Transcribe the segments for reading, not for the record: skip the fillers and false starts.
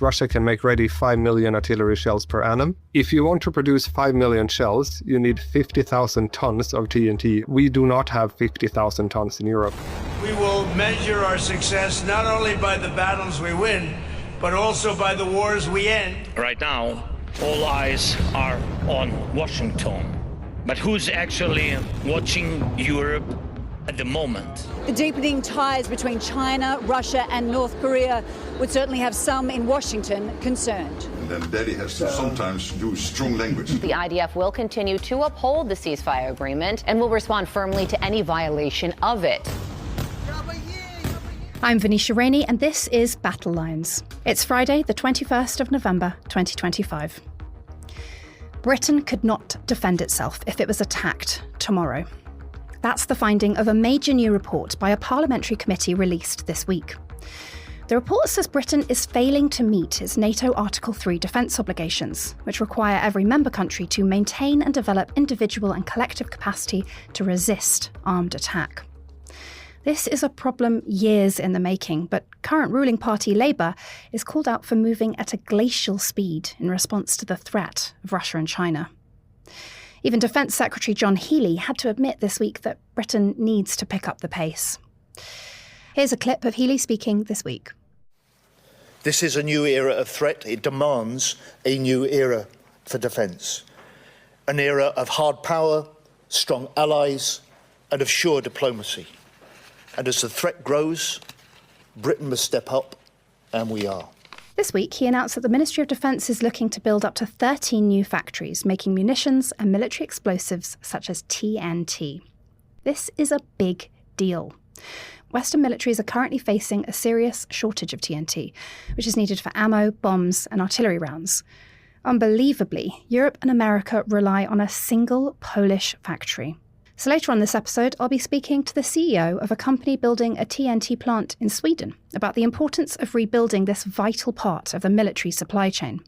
Russia can make ready 5 million artillery shells per annum. If you want to produce 5 million shells, you need 50,000 tons of TNT. We do not have 50,000 tons in Europe. We will measure our success not only by the battles we win, but also by the wars we end. Right now, all eyes are on Washington. But who's actually watching Europe at the moment? The deepening ties between China, Russia and North Korea would certainly have some in Washington concerned. And then Daddy has to sometimes use strong language. The IDF will continue to uphold the ceasefire agreement and will respond firmly to any violation of it. I'm Venetia Rainey and this is Battle Lines. It's Friday, the 21st of November, 2025. Britain could not defend itself if it was attacked tomorrow. That's the finding of a major new report by a parliamentary committee released this week. The report says Britain is failing to meet its NATO Article 3 defence obligations, which require every member country to maintain and develop individual and collective capacity to resist armed attack. This is a problem years in the making, but current ruling party Labour is called out for moving at a glacial speed in response to the threat of Russia and China. Even Defence Secretary John Healey had to admit this week that Britain needs to pick up the pace. Here's a clip of Healey speaking this week. This is a new era of threat. It demands a new era for defence. An era of hard power, strong allies, and of sure diplomacy. And as the threat grows, Britain must step up, and we are. This week, he announced that the Ministry of Defence is looking to build up to 13 new factories making munitions and military explosives such as TNT. This is a big deal. Western militaries are currently facing a serious shortage of TNT, which is needed for ammo, bombs, and artillery rounds. Unbelievably, Europe and America rely on a single Polish factory. So later on this episode, I'll be speaking to the CEO of a company building a TNT plant in Sweden about the importance of rebuilding this vital part of the military supply chain.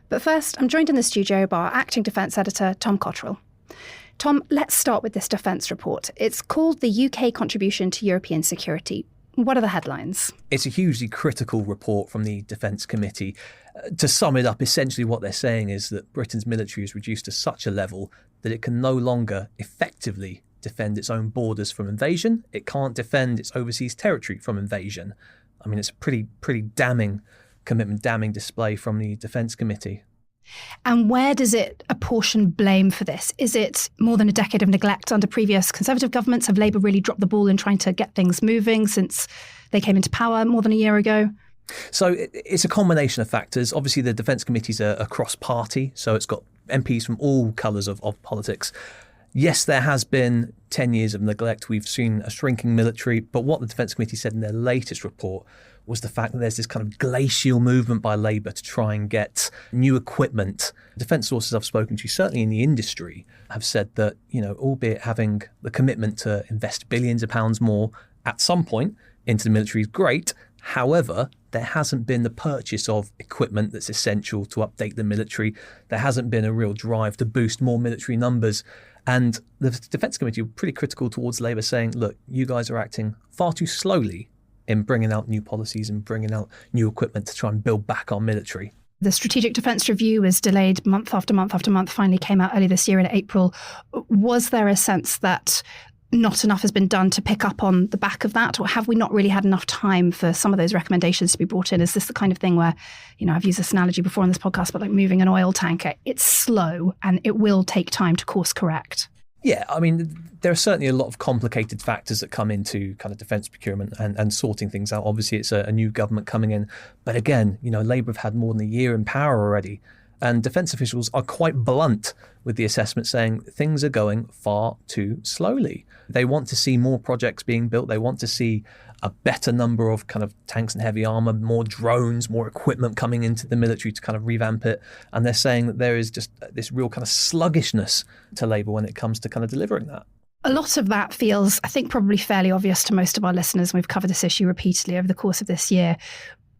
But first, I'm joined in the studio by our acting defence editor, Tom Cotterill. Tom, let's start with this defence report. It's called the UK Contribution to European Security. What are the headlines? It's a hugely critical report from the Defence Committee. To sum it up, essentially what they're saying is that Britain's military is reduced to such a level that it can no longer effectively defend its own borders from invasion. It can't defend its overseas territory from invasion. I mean, it's a pretty damning commitment, damning display from the Defence Committee. And where does it apportion blame for this? Is it more than a decade of neglect under previous Conservative governments? Have Labour really dropped the ball in trying to get things moving since they came into power more than a year ago? So it's a combination of factors. Obviously, the Defence Committee's a cross-party, so it's got MPs from all colours of politics. Yes, there has been 10 years of neglect. We've seen a shrinking military. But what the Defence Committee said in their latest report was the fact that there's this kind of glacial movement by Labour to try and get new equipment. Defence sources I've spoken to, certainly in the industry, have said that, albeit having the commitment to invest billions of pounds more at some point into the military is great. However, there hasn't been the purchase of equipment that's essential to update the military. There hasn't been a real drive to boost more military numbers. And the Defence Committee were pretty critical towards Labour, saying, look, you guys are acting far too slowly in bringing out new policies and bringing out new equipment to try and build back our military. The Strategic Defence Review was delayed month after month after month, finally came out early this year in April. Was there a sense that not enough has been done to pick up on the back of that? Or have we not really had enough time for some of those recommendations to be brought in? Is this the kind of thing where, I've used this analogy before on this podcast, but like moving an oil tanker, it's slow and it will take time to course correct? Yeah, I mean, there are certainly a lot of complicated factors that come into kind of defence procurement and sorting things out. Obviously, it's a new government coming in. But again, Labour have had more than a year in power already. And defence officials are quite blunt with the assessment, saying things are going far too slowly. They want to see more projects being built. They want to see a better number of kind of tanks and heavy armour, more drones, more equipment coming into the military to kind of revamp it. And they're saying that there is just this real kind of sluggishness to Labour when it comes to kind of delivering that. A lot of that feels, I think, probably fairly obvious to most of our listeners. We've covered this issue repeatedly over the course of this year.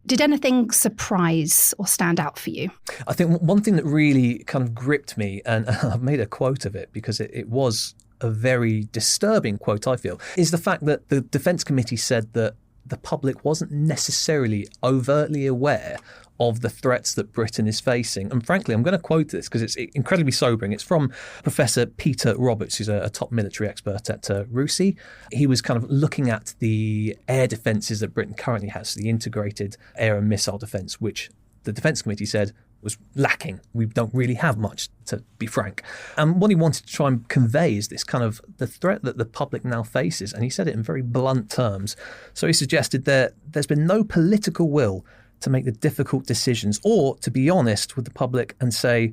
Did anything surprise or stand out for you? I think one thing that really kind of gripped me, and I've made a quote of it because it was a very disturbing quote, I feel, is the fact that the Defence Committee said that the public wasn't necessarily overtly aware of the threats that Britain is facing. And frankly, I'm going to quote this because it's incredibly sobering. It's from Professor Peter Roberts, who's a top military expert at RUSI. He was kind of looking at the air defences that Britain currently has, the integrated air and missile defence, which the Defence Committee said was lacking. We don't really have much, to be frank. And what he wanted to try and convey is this kind of the threat that the public now faces. And he said it in very blunt terms. So he suggested that there's been no political will to make the difficult decisions or to be honest with the public and say,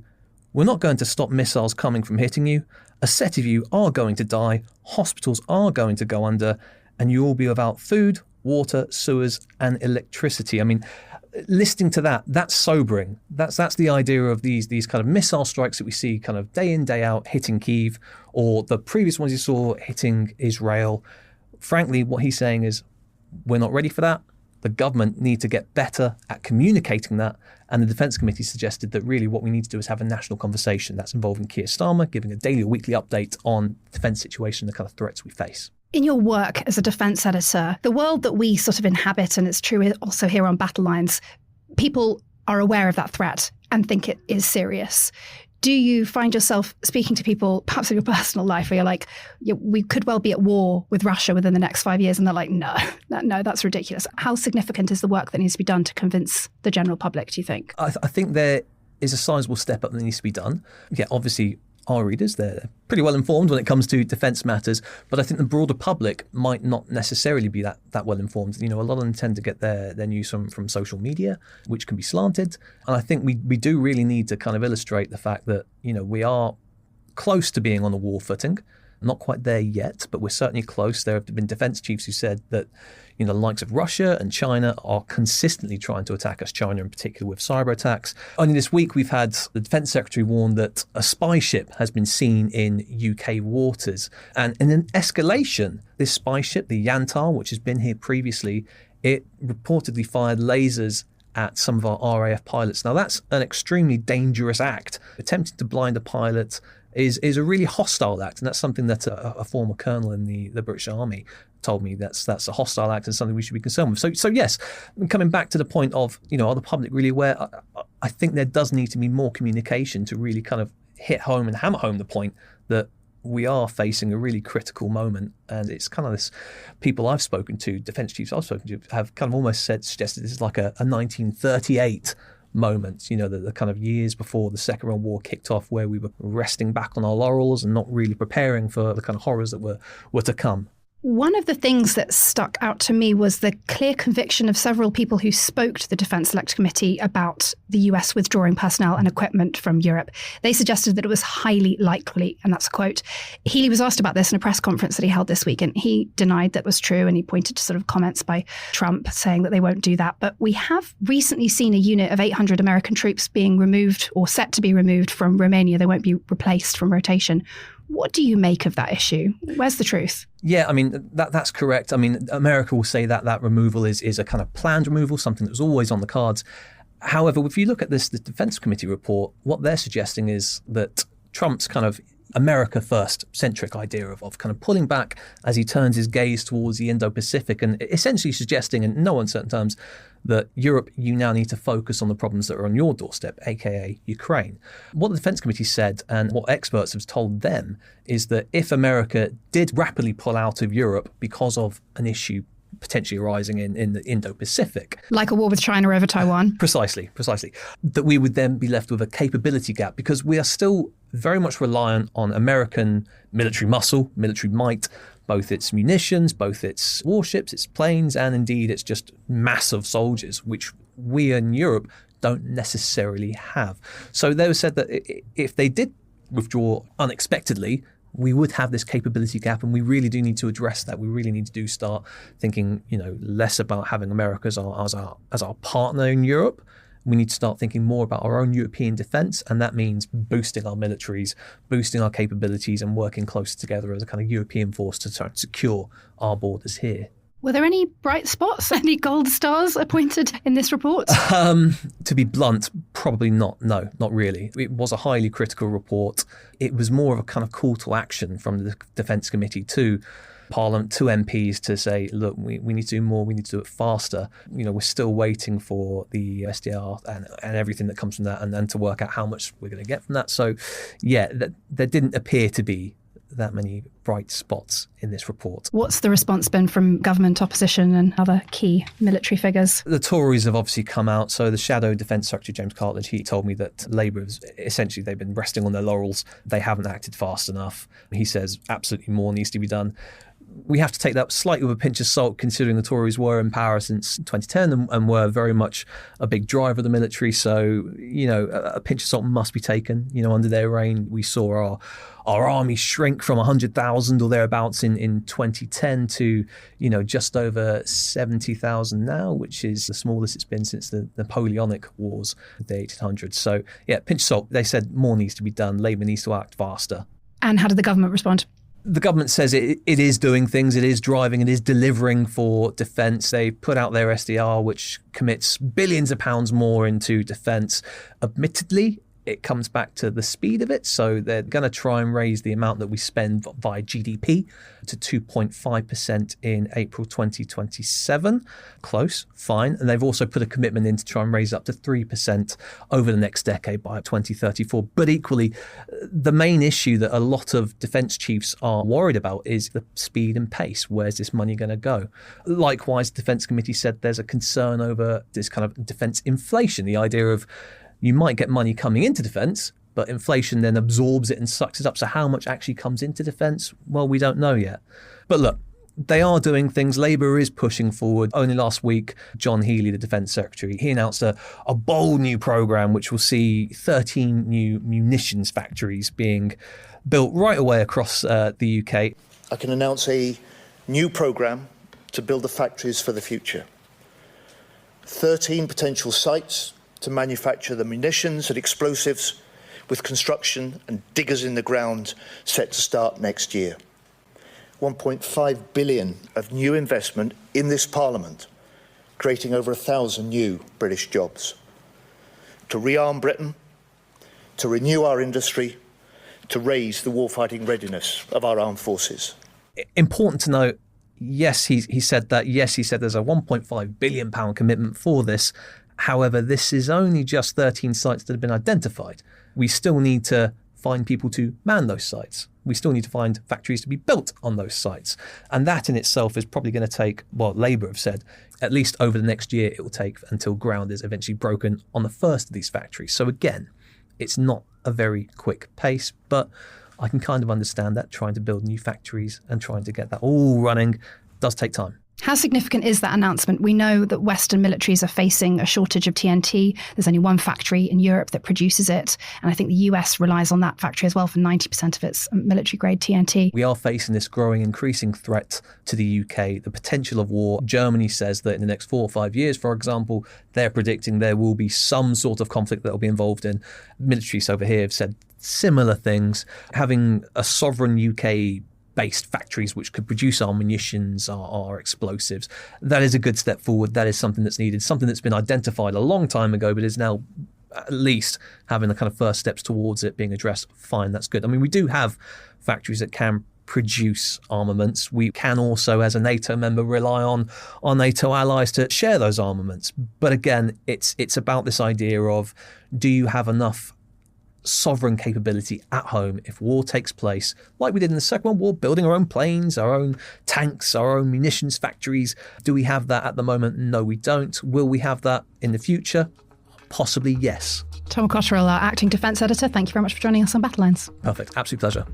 we're not going to stop missiles coming from hitting you. A set of you are going to die. Hospitals are going to go under and you will be without food, water, sewers and electricity. I mean, listening to that, that's sobering. That's the idea of these kind of missile strikes that we see kind of day in, day out hitting Kyiv, or the previous ones you saw hitting Israel. Frankly, what he's saying is we're not ready for that. The government need to get better at communicating that. And the Defence Committee suggested that really what we need to do is have a national conversation that's involving Keir Starmer, giving a daily or weekly update on the defence situation, the kind of threats we face. In your work as a defence editor, the world that we sort of inhabit, and it's true also here on Battle Lines, people are aware of that threat and think it is serious. Do you find yourself speaking to people, perhaps in your personal life, where you're like, we could well be at war with Russia within the next 5 years, and they're like, no, that's ridiculous. How significant is the work that needs to be done to convince the general public, do you think? I think there is a sizable step up that needs to be done. Yeah, obviously, our readers, they're pretty well informed when it comes to defence matters, but I think the broader public might not necessarily be that well informed. You know, a lot of them tend to get their news from social media, which can be slanted. And I think we do really need to kind of illustrate the fact that, you know, we are close to being on a war footing. Not quite there yet, but we're certainly close. There have been defence chiefs who said that, you know, the likes of Russia and China are consistently trying to attack us, China in particular with cyber attacks. Only this week we've had the Defence Secretary warn that a spy ship has been seen in UK waters. And in an escalation, this spy ship, the Yantar, which has been here previously, it reportedly fired lasers at some of our RAF pilots. Now that's an extremely dangerous act. Attempting to blind a pilot is a really hostile act, and that's something that a former colonel in the British Army told me. That's a hostile act and something we should be concerned with. So yes, coming back to the point of, you know, are the public really aware? I think there does need to be more communication to really kind of hit home and hammer home the point that we are facing a really critical moment. And it's kind of this, people I've spoken to, defence chiefs I've spoken to, have kind of almost suggested this is like a 1938 moment, you know, the kind of years before the Second World War kicked off, where we were resting back on our laurels and not really preparing for the kind of horrors that were to come. One of the things that stuck out to me was the clear conviction of several people who spoke to the Defence Select Committee about the US withdrawing personnel and equipment from Europe. They suggested that it was highly likely, and that's a quote. Healey was asked about this in a press conference that he held this week, and he denied that was true, and he pointed to sort of comments by Trump saying that they won't do that. But we have recently seen a unit of 800 American troops being removed or set to be removed from Romania. They won't be replaced from rotation. What do you make of that issue? Where's the truth? Yeah, I mean, that's correct. I mean, America will say that removal is a kind of planned removal, something that was always on the cards. However, if you look at the Defence Committee report, what they're suggesting is that Trump's kind of America first centric idea of kind of pulling back as he turns his gaze towards the Indo-Pacific, and essentially suggesting in no uncertain terms that Europe, you now need to focus on the problems that are on your doorstep, aka Ukraine. What the Defence Committee said and what experts have told them is that if America did rapidly pull out of Europe because of an issue potentially arising in the Indo-Pacific. Like a war with China over Taiwan? Precisely. That we would then be left with a capability gap, because we are still very much reliant on American military muscle, military might, both its munitions, both its warships, its planes, and indeed its just mass of soldiers, which we in Europe don't necessarily have. So they said that if they did withdraw unexpectedly, we would have this capability gap, and we really do need to address that. We really need to start thinking, you know, less about having America as our partner in Europe. We need to start thinking more about our own European defence, and that means boosting our militaries, boosting our capabilities, and working closer together as a kind of European force to try and secure our borders here. Were there any bright spots, any gold stars appointed in this report? To be blunt, probably not. No, not really. It was a highly critical report. It was more of a kind of call to action from the Defence Committee to Parliament, 2 MPs to say, look, we need to do more, we need to do it faster. We're still waiting for the SDR and everything that comes from that, and then to work out how much we're going to get from that. So, yeah, there didn't appear to be that many bright spots in this report. What's the response been from government, opposition and other key military figures? The Tories have obviously come out. So the Shadow Defence Secretary James Cartledge, he told me that Labour, essentially they've been resting on their laurels. They haven't acted fast enough. He says absolutely more needs to be done. We have to take that slightly with a pinch of salt, considering the Tories were in power since 2010 and were very much a big driver of the military. So, a pinch of salt must be taken. Under their reign, we saw our army shrink from 100,000 or thereabouts in 2010 to, just over 70,000 now, which is the smallest it's been since the Napoleonic Wars of the 1800s. So, yeah, pinch of salt. They said more needs to be done. Labour needs to act faster. And how did the government respond? The government says it is doing things, it is driving, it is delivering for defence. They put out their SDR, which commits billions of pounds more into defence. Admittedly, it comes back to the speed of it. So they're going to try and raise the amount that we spend via GDP to 2.5% in April 2027. Close, fine. And they've also put a commitment in to try and raise up to 3% over the next decade by 2034. But equally, the main issue that a lot of defence chiefs are worried about is the speed and pace. Where's this money going to go? Likewise, the Defence Committee said there's a concern over this kind of defence inflation, the idea of you might get money coming into defence, but inflation then absorbs it and sucks it up. So how much actually comes into defence? Well, we don't know yet. But look, they are doing things. Labour is pushing forward. Only last week, John Healey, the Defence Secretary, he announced a bold new programme which will see 13 new munitions factories being built right away across the UK. I can announce a new programme to build the factories for the future. 13 potential sites to manufacture the munitions and explosives, with construction and diggers in the ground set to start next year. 1.5 billion of new investment in this Parliament, creating over 1,000 new British jobs. To rearm Britain, to renew our industry, to raise the warfighting readiness of our armed forces. Important to note, yes, he said that. Yes, he said there's a £1.5 billion commitment for this. However, this is only just 13 sites that have been identified. We still need to find people to man those sites. We still need to find factories to be built on those sites. And that in itself is probably going to take, well, Labour have said, at least over the next year, it will take until ground is eventually broken on the first of these factories. So again, it's not a very quick pace, but I can kind of understand that trying to build new factories and trying to get that all running does take time. How significant is that announcement? We know that Western militaries are facing a shortage of TNT. There's only one factory in Europe that produces it. And I think the US relies on that factory as well for 90% of its military-grade TNT. We are facing this growing, increasing threat to the UK, the potential of war. Germany says that in the next 4 or 5 years, for example, they're predicting there will be some sort of conflict that will be involved in. Militaries over here have said similar things. Having a sovereign UK based factories which could produce our munitions, our explosives. That is a good step forward. That is something that's needed, something that's been identified a long time ago, but is now at least having the kind of first steps towards it being addressed. Fine, that's good. I mean, we do have factories that can produce armaments. We can also, as a NATO member, rely on our NATO allies to share those armaments. But again, it's about this idea of, do you have enough sovereign capability at home if war takes place, like we did in the Second World War, building our own planes, our own tanks, our own munitions factories? Do we have that at the moment? No, we don't. Will we have that in the future? Possibly, yes. Tom Cotterill, our acting defence editor, thank you very much for joining us on Battlelines. Perfect. Absolute pleasure.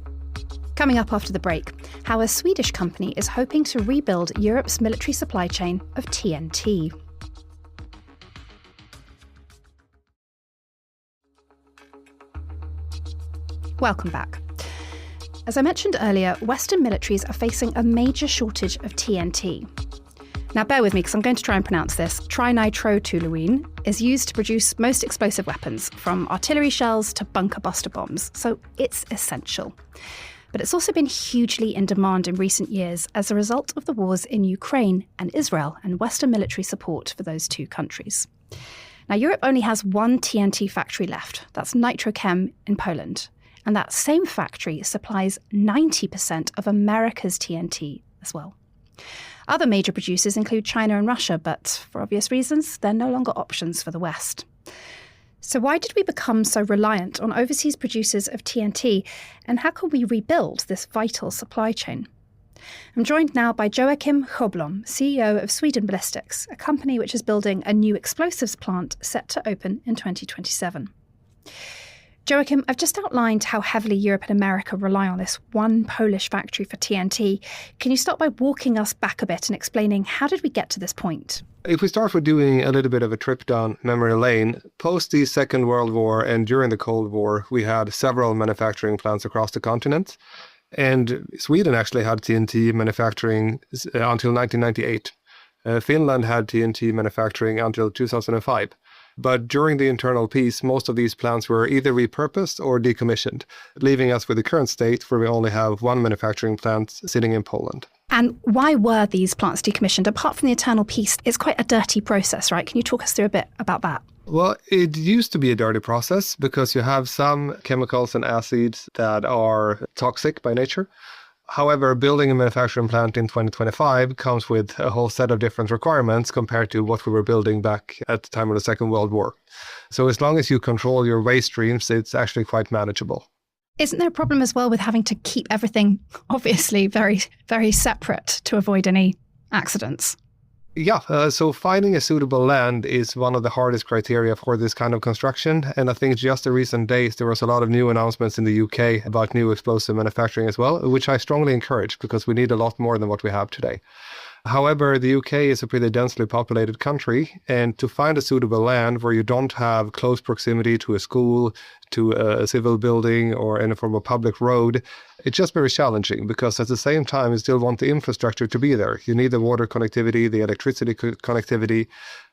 Coming up after the break, how a Swedish company is hoping to rebuild Europe's military supply chain of TNT. Welcome back. As I mentioned earlier, Western militaries are facing a major shortage of TNT. Now bear with me because I'm going to try and pronounce this. Trinitrotoluene is used to produce most explosive weapons, from artillery shells to bunker buster bombs, so it's essential. But it's also been hugely in demand in recent years as a result of the wars in Ukraine and Israel and Western military support for those two countries. Now Europe only has one TNT factory left, that's Nitrochem in Poland. And that same factory supplies 90% of America's TNT as well. Other major producers include China and Russia, but for obvious reasons, they're no longer options for the West. So why did we become so reliant on overseas producers of TNT, and how can we rebuild this vital supply chain? I'm joined now by Joakim Sjöblom, CEO of Sweden Ballistics, a company which is building a new explosives plant set to open in 2027. Joakim, I've just outlined how heavily Europe and America rely on this one Polish factory for TNT. Can you start by walking us back a bit and explaining how did we get to this point? If we start with doing a little bit of a trip down memory lane, post the Second World War and during the Cold War, we had several manufacturing plants across the continent. And Sweden actually had TNT manufacturing until 1998. Finland had TNT manufacturing until 2005. But during the internal peace, most of these plants were either repurposed or decommissioned, leaving us with the current state where we only have one manufacturing plant sitting in Poland. And why were these plants decommissioned? Apart from the internal peace, it's quite a dirty process, right? Can you talk us through a bit about that? Well, it used to be a dirty process because you have some chemicals and acids that are toxic by nature. However, building a manufacturing plant in 2025 comes with a whole set of different requirements compared to what we were building back at the time of the Second World War. So as long as you control your waste streams, it's actually quite manageable. Isn't there a problem as well with having to keep everything obviously very, very separate to avoid any accidents? Yeah, so finding a suitable land is one of the hardest criteria for this kind of construction. And I think just in recent days, there was a lot of new announcements in the UK about new explosive manufacturing as well, which I strongly encourage because we need a lot more than what we have today. However, the UK is a pretty densely populated country, and to find a suitable land where you don't have close proximity to a school, to a civil building, or any form of public road, it's just very challenging because at the same time, you still want the infrastructure to be there. You need the water connectivity, the electricity connectivity.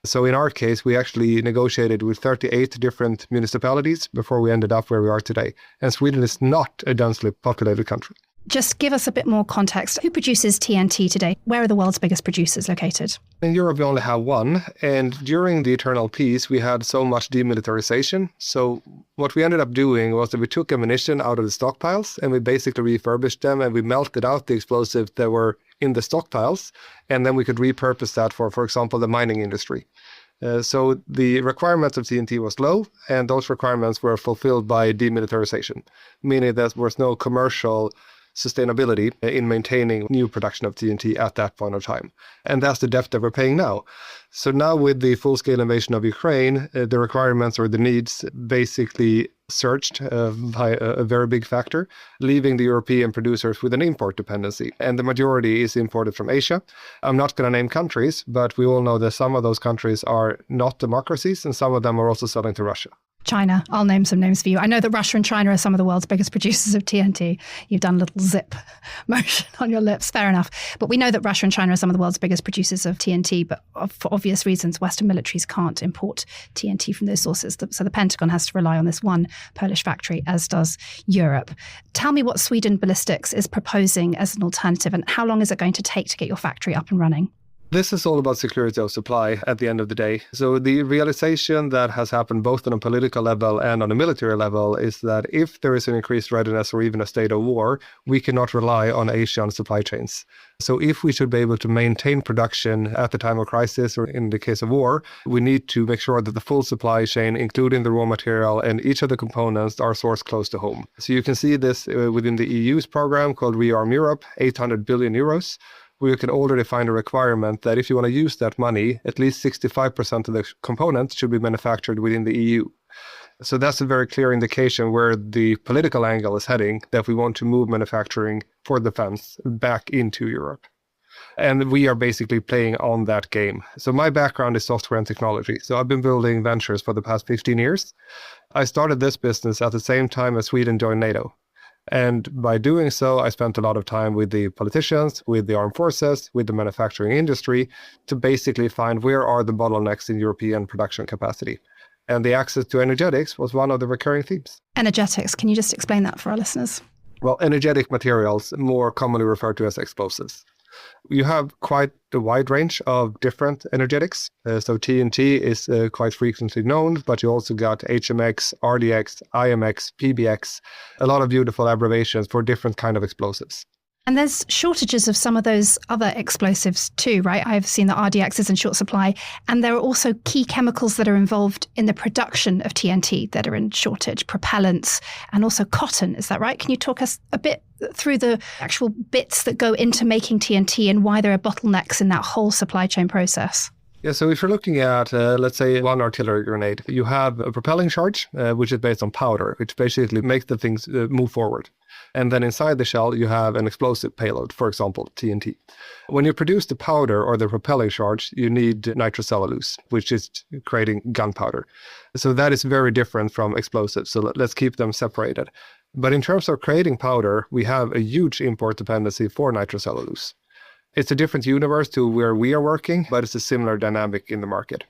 So in our case, we actually negotiated with 38 different municipalities before we ended up where we are today. And Sweden is not a densely populated country. Just give us a bit more context. Who produces TNT today? Where are the world's biggest producers located? In Europe, we only have one. And during the eternal peace, we had so much demilitarization. So what we ended up doing was that we took ammunition out of the stockpiles and we basically refurbished them and we melted out the explosives that were in the stockpiles. And then we could repurpose that for example, the mining industry. So the requirements of TNT was low, and those requirements were fulfilled by demilitarization, meaning there was no commercial sustainability in maintaining new production of TNT at that point of time. And that's the debt that we're paying now. So now with the full-scale invasion of Ukraine, the requirements or the needs basically surged by a very big factor, leaving the European producers with an import dependency. And the majority is imported from Asia. I'm not going to name countries, but we all know that some of those countries are not democracies, and some of them are also selling to Russia. China. I'll name some names for you. I know that Russia and China are some of the world's biggest producers of TNT. You've done a little zip motion on your lips. Fair enough. But we know that Russia and China are some of the world's biggest producers of TNT. But for obvious reasons, Western militaries can't import TNT from those sources. So the Pentagon has to rely on this one Polish factory, as does Europe. Tell me what Sweden Ballistics is proposing as an alternative, and how long is it going to take to get your factory up and running? This is all about security of supply at the end of the day. So the realization that has happened both on a political level and on a military level is that if there is an increased readiness or even a state of war, we cannot rely on Asian supply chains. So if we should be able to maintain production at the time of crisis or in the case of war, we need to make sure that the full supply chain, including the raw material and each of the components, are sourced close to home. So you can see this within the EU's program called Rearm Europe, 800 billion euros. We can already find a requirement that if you want to use that money, at least 65% of the components should be manufactured within the EU. So that's a very clear indication where the political angle is heading, that we want to move manufacturing for defense back into Europe. And we are basically playing on that game. So my background is software and technology. So I've been building ventures for the past 15 years. I started this business at the same time as Sweden joined NATO. And by doing so, I spent a lot of time with the politicians, with the armed forces, with the manufacturing industry to basically find where are the bottlenecks in European production capacity. And the access to energetics was one of the recurring themes. Energetics, can you just explain that for our listeners? Well, energetic materials, more commonly referred to as explosives. You have quite a wide range of different energetics. So TNT is quite frequently known, but you also got HMX, RDX, IMX, PBX, a lot of beautiful abbreviations for different kind of explosives. And there's shortages of some of those other explosives too, right? I've seen that RDX is in short supply. And there are also key chemicals that are involved in the production of TNT that are in shortage, propellants and also cotton. Is that right? Can you talk us a bit through the actual bits that go into making TNT and why there are bottlenecks in that whole supply chain process? Yeah, so if you're looking at, let's say, one artillery grenade, you have a propelling charge, which is based on powder, which basically makes the things move forward. And then inside the shell, you have an explosive payload, for example, TNT. When you produce the powder or the propelling charge, you need nitrocellulose, which is creating gunpowder. So that is very different from explosives. So let's keep them separated. But in terms of creating powder, we have a huge import dependency for nitrocellulose. It's a different universe to where we are working, but it's a similar dynamic in the market.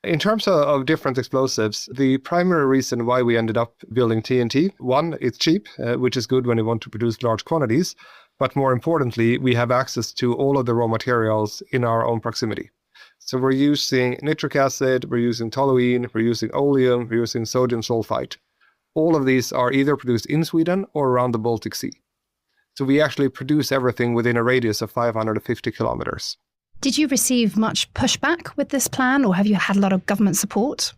In terms of different explosives, the primary reason why we ended up building TNT, one, it's cheap, which is good when you want to produce large quantities. But more importantly, we have access to all of the raw materials in our own proximity. So we're using nitric acid, we're using toluene, we're using oleum, we're using sodium sulfite. All of these are either produced in Sweden or around the Baltic Sea. So we actually produce everything within a radius of 550 kilometers. Did you receive much pushback with this plan, or have you had a lot of government support?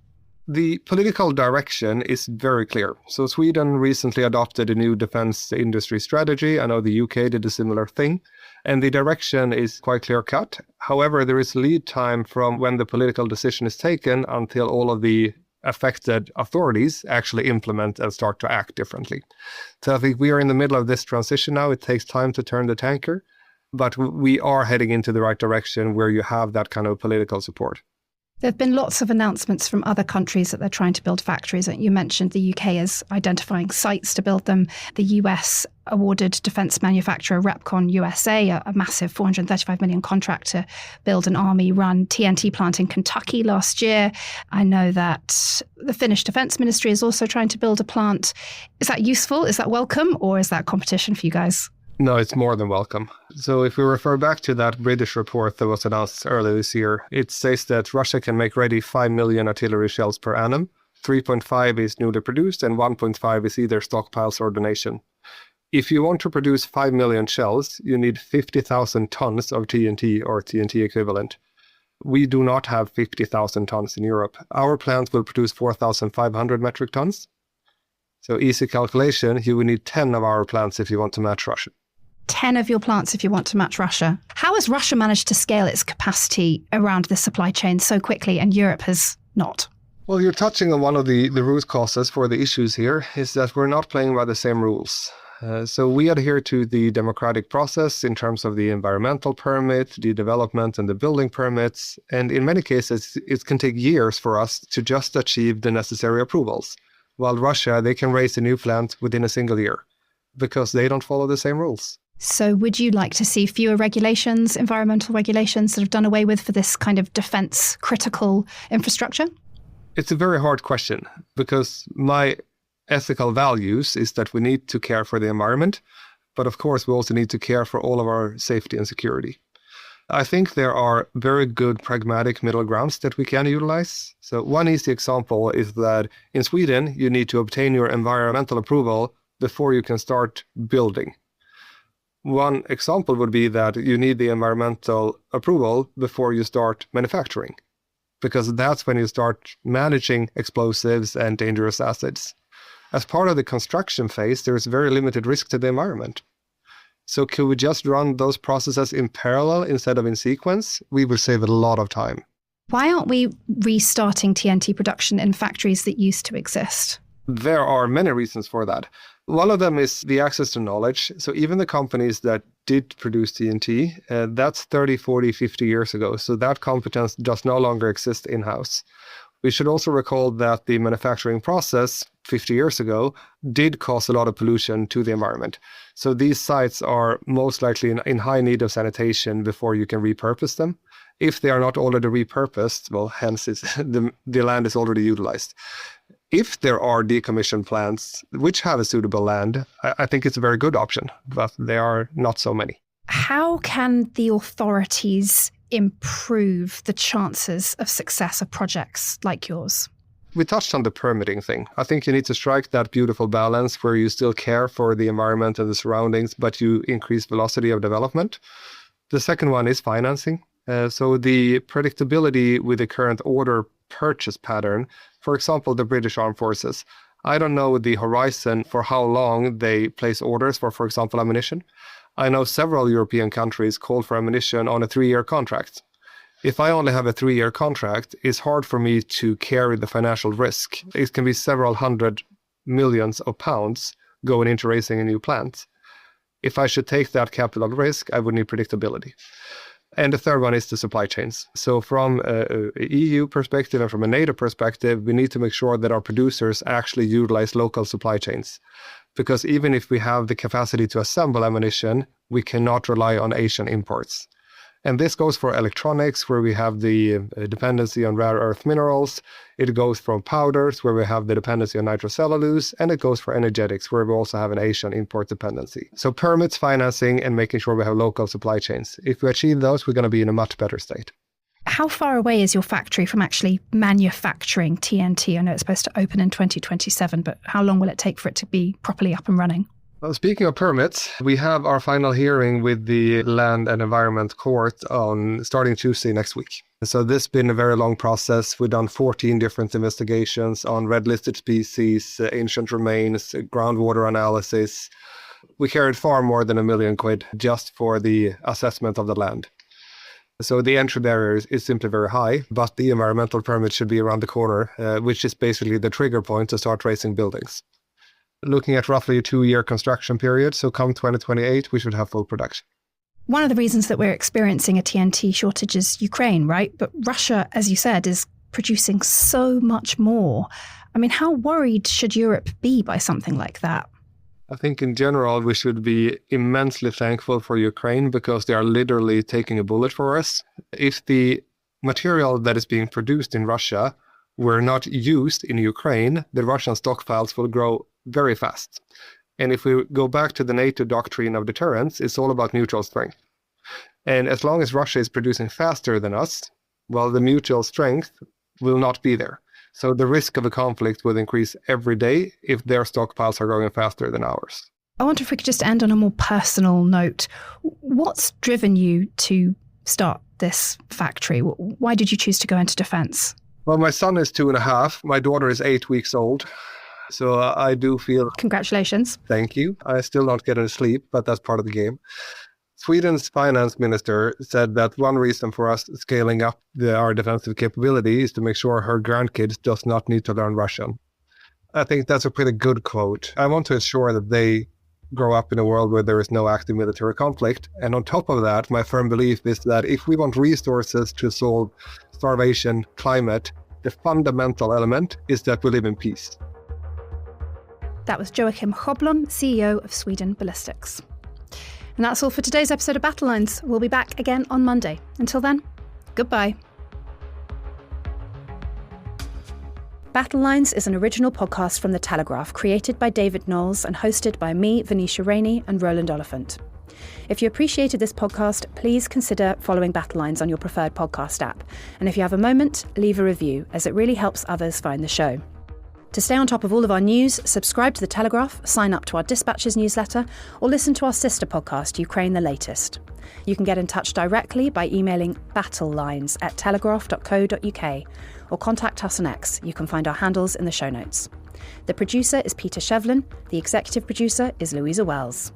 The political direction is very clear. So Sweden recently adopted a new defence industry strategy. I know the UK did a similar thing. And the direction is quite clear-cut. However, there is lead time from when the political decision is taken until all of the affected authorities actually implement and start to act differently. So I think we are in the middle of this transition now. It takes time to turn the tanker, but we are heading into the right direction where you have that kind of political support. There have been lots of announcements from other countries that they're trying to build factories. You mentioned the UK is identifying sites to build them. The US awarded defence manufacturer Repcon USA a massive $435 million contract to build an army-run TNT plant in Kentucky last year. I know that the Finnish Defence Ministry is also trying to build a plant. Is that useful? Is that welcome? Or is that competition for you guys? No, it's more than welcome. So if we refer back to that British report that was announced earlier this year, it says that Russia can make ready 5 million artillery shells per annum. 3.5 is newly produced and 1.5 is either stockpiles or donation. If you want to produce 5 million shells, you need 50,000 tons of TNT or TNT equivalent. We do not have 50,000 tons in Europe. Our plant will produce 4,500 metric tons. So easy calculation, you will need 10 of our plants if you want to match Russia. 10 of your plants if you want to match Russia. How has Russia managed to scale its capacity around the supply chain so quickly and Europe has not? Well, you're touching on one of the root causes for the issues here is that we're not playing by the same rules. So we adhere to the democratic process in terms of the environmental permit, the development and the building permits. And in many cases, it can take years for us to just achieve the necessary approvals. While Russia, they can raise a new plant within a single year because they don't follow the same rules. So would you like to see fewer regulations, environmental regulations that have done away with for this kind of defence critical infrastructure? It's a very hard question because my ethical values is that we need to care for the environment, but of course we also need to care for all of our safety and security. I think there are very good pragmatic middle grounds that we can utilize. So one easy example is that in Sweden, you need to obtain your environmental approval before you can start building. One example would be that you need the environmental approval before you start manufacturing, because that's when you start managing explosives and dangerous assets. As part of the construction phase, there is very limited risk to the environment. So could we just run those processes in parallel instead of in sequence? We would save a lot of time. Why aren't we restarting TNT production in factories that used to exist? There are many reasons for that. One of them is the access to knowledge. So even the companies that did produce TNT, that's 30, 40, 50 years ago. So that competence does no longer exist in-house. We should also recall that the manufacturing process 50 years ago did cause a lot of pollution to the environment. So these sites are most likely in high need of sanitation before you can repurpose them. If they are not already repurposed, well, hence the land is already utilized. If there are decommissioned plants which have a suitable land, I think it's a very good option, but there are not so many. How can the authorities improve the chances of success of projects like yours? We touched on the permitting thing. I think you need to strike that beautiful balance where you still care for the environment and the surroundings, but you increase velocity of development. The second one is financing. So the predictability with the current order purchase pattern, for example, the British Armed Forces. I don't know the horizon for how long they place orders for example, ammunition. I know several European countries call for ammunition on a 3-year contract. If I only have a 3-year contract, it's hard for me to carry the financial risk. It can be several hundred millions of pounds going into raising a new plant. If I should take that capital risk, I would need predictability. And the third one is the supply chains. So from an EU perspective and from a NATO perspective, we need to make sure that our producers actually utilize local supply chains. Because even if we have the capacity to assemble ammunition, we cannot rely on Asian imports. And this goes for electronics, where we have the dependency on rare earth minerals. It goes from powders, where we have the dependency on nitrocellulose. And it goes for energetics, where we also have an Asian import dependency. So permits, financing, and making sure we have local supply chains. If we achieve those, we're going to be in a much better state. How far away is your factory from actually manufacturing TNT? I know it's supposed to open in 2027, but how long will it take for it to be properly up and running? Well, speaking of permits, we have our final hearing with the Land and Environment Court on starting Tuesday next week. So this has been a very long process. We've done 14 different investigations on red-listed species, ancient remains, groundwater analysis. We carried far more than £1 million just for the assessment of the land. So the entry barrier is simply very high, but the environmental permit should be around the corner, which is basically the trigger point to start raising buildings. Looking at roughly a 2-year construction period, so come 2028, we should have full production. One of the reasons that we're experiencing a TNT shortage is Ukraine, right? But Russia, as you said, is producing so much more. I mean, how worried should Europe be by something like that? I think in general, we should be immensely thankful for Ukraine because they are literally taking a bullet for us. If the material that is being produced in Russia were not used in Ukraine, the Russian stockpiles will grow very fast. And if we go back to the NATO doctrine of deterrence, it's all about mutual strength. And as long as Russia is producing faster than us, well, the mutual strength will not be there. So the risk of a conflict will increase every day if their stockpiles are growing faster than ours. I wonder if we could just end on a more personal note. What's driven you to start this factory? Why did you choose to go into defence? Well, my son is 2.5. My daughter is 8 weeks old. So I do feel... Congratulations. Thank you. I still don't get any sleep, but that's part of the game. Sweden's finance minister said that one reason for us scaling up our defensive capability is to make sure her grandkids does not need to learn Russian. I think that's a pretty good quote. I want to ensure that they grow up in a world where there is no active military conflict. And on top of that, my firm belief is that if we want resources to solve starvation, climate, the fundamental element is that we live in peace. That was Joakim Sjöblom, CEO of Sweden Ballistics. And that's all for today's episode of Battle Lines. We'll be back again on Monday. Until then, goodbye. Battle Lines is an original podcast from The Telegraph, created by David Knowles and hosted by me, Venetia Rainey, and Roland Oliphant. If you appreciated this podcast, please consider following Battle Lines on your preferred podcast app. And if you have a moment, leave a review, as it really helps others find the show. To stay on top of all of our news, subscribe to The Telegraph, sign up to our Dispatches newsletter, or listen to our sister podcast, Ukraine the Latest. You can get in touch directly by emailing battlelines@telegraph.co.uk or contact us on X. You can find our handles in the show notes. The producer is Peter Shevlin. The executive producer is Louisa Wells.